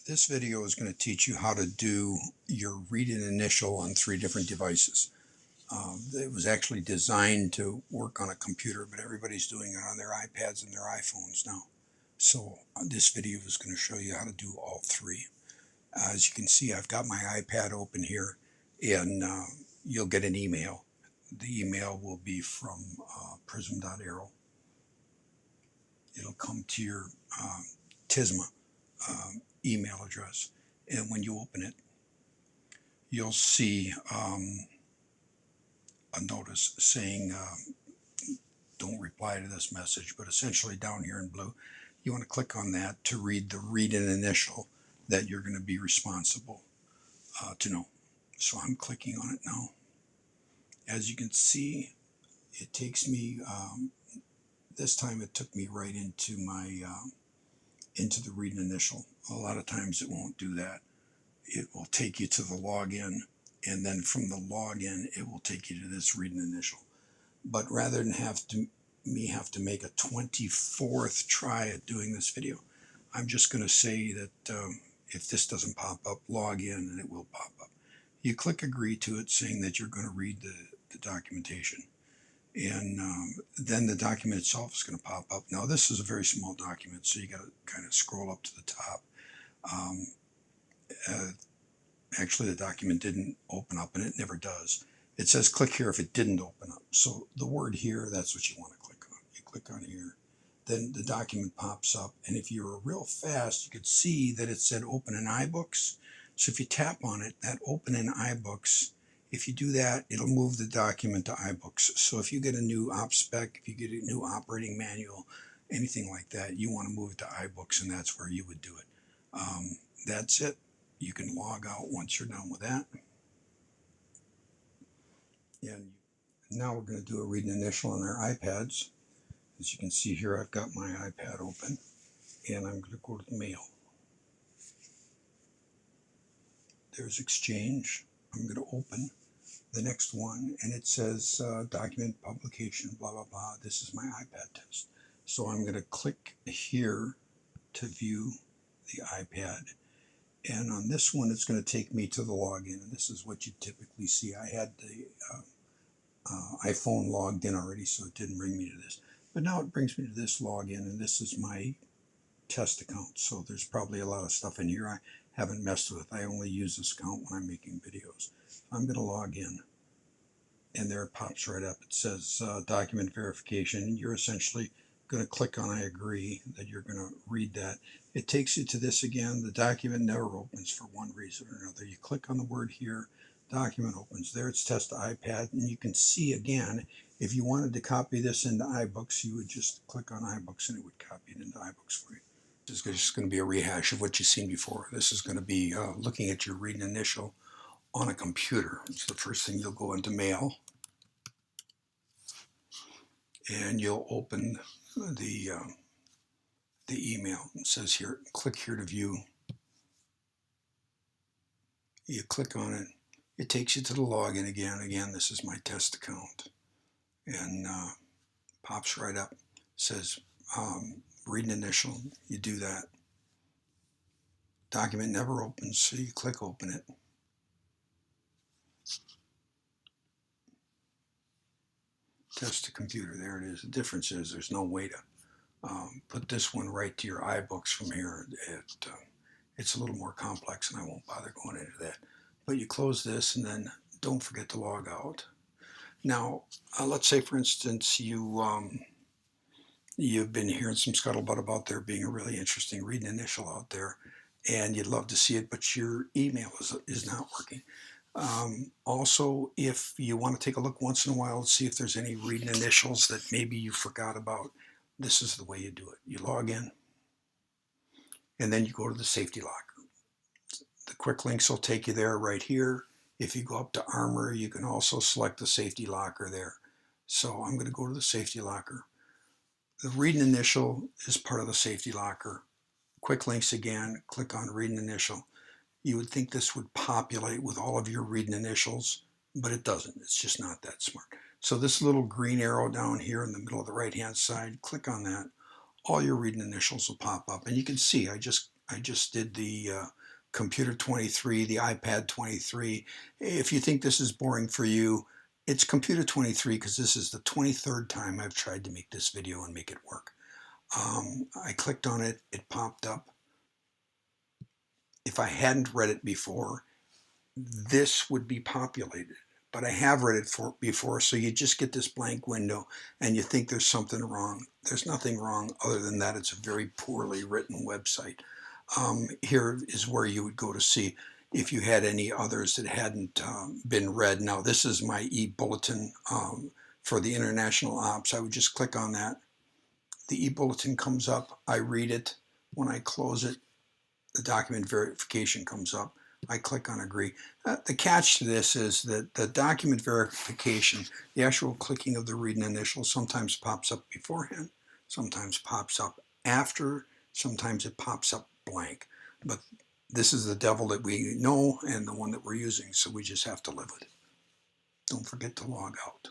This video is going to teach you how to do your read and initial on 3 different devices. It was actually designed to work on a computer, but everybody's doing it on their iPads and their iPhones now. So this video is going to show you how to do all 3. As you can see, I've got my iPad open here, and you'll get an email. The email will be from Prism.Arrow. It'll come to your TISMA email address, and when you open it, you'll see a notice saying don't reply to this message, but essentially down here in blue, you want to click on that to read the read and initial that you're going to be responsible to know. So I'm clicking on it now. As you can see, it takes me, this time it took me right into my into the read and initial. A lot of times it won't do that. It will take you to the login, and then from the login it will take you to this read and initial. But rather than have to make a 24th try at doing this video, I'm just going to say that if this doesn't pop up, log in and it will pop up. You click agree to it, saying that you're going to read the documentation, and then the document itself is going to pop up. Now this is a very small document, so you got to kind of scroll up to the top. Actually, the document didn't open up, and it never does. It says click here if it didn't open up. So the word here, that's what you want to click on. You click on here, then the document pops up, and if you were real fast, you could see that it said open in iBooks. So if you tap on it, that open in iBooks, if you do that, it'll move the document to iBooks. So if you get a new op spec, if you get a new operating manual, anything like that, you want to move it to iBooks, and that's where you would do it. That's it. You can log out once you're done with that. And now we're going to do a read and initial on our iPads. As you can see here, I've got my iPad open, and I'm going to go to the mail. There's Exchange. I'm going to open the next one, and it says document publication, blah, blah, blah. This is my iPad test. So I'm going to click here to view the iPad. And on this one, it's going to take me to the login, and this is what you typically see. I had the iPhone logged in already, so it didn't bring me to this. But now it brings me to this login, and this is my test account. So there's probably a lot of stuff in here I haven't messed with. I only use this account when I'm making videos. I'm going to log in, and there it pops right up. It says document verification. You're essentially going to click on I agree that you're going to read that. It takes you to this again. The document never opens for one reason or another. You click on the word here, document opens. There it's test iPad, and you can see again, if you wanted to copy this into iBooks, you would just click on iBooks and it would copy it into iBooks for you. This is just going to be a rehash of what you've seen before. This is going to be looking at your read and initial on a computer. So the first thing, you'll go into Mail, and you'll open the email. It says here, click here to view. You click on it. It takes you to the login again. Again, this is my test account, and pops right up. It says read and initial. You do that. Document never opens, so you click open it. Test the computer. There it is. The difference is there's no way to put this one right to your iBooks from here. It's a little more complex, and I won't bother going into that. But you close this, and then don't forget to log out. Now, let's say, for instance, you've been hearing some scuttlebutt about there being a really interesting read and initial out there, and you'd love to see it, but your email is not working. Also, if you want to take a look once in a while and see if there's any read and initials that maybe you forgot about, this is the way you do it. You log in, and then you go to the safety locker. The quick links will take you there right here. If you go up to Armor, you can also select the safety locker there. So I'm going to go to the safety locker. The read and initial is part of the safety locker. Quick links again, click on read and initial. You would think this would populate with all of your read and initials, but it doesn't. It's just not that smart. So this little green arrow down here in the middle of the right-hand side, click on that. All your read and initials will pop up. And you can see I just I just did the computer 23, the iPad 23. If you think this is boring for you, it's computer 23 because this is the 23rd time I've tried to make this video and make it work. I clicked on it, it popped up. If I hadn't read it before, this would be populated. But I have read it before, so you just get this blank window and you think there's something wrong. There's nothing wrong other than that it's a very poorly written website. Here is where you would go to see if you had any others that hadn't been read. Now, this is my e-bulletin for the international ops. I would just click on that. The e-bulletin comes up. I read it. When I close it, the document verification comes up. I click on agree. The catch to this is that the document verification, the actual clicking of the read and initial, sometimes pops up beforehand, sometimes pops up after, sometimes it pops up blank. But this is the devil that we know and the one that we're using, so we just have to live with it. Don't forget to log out.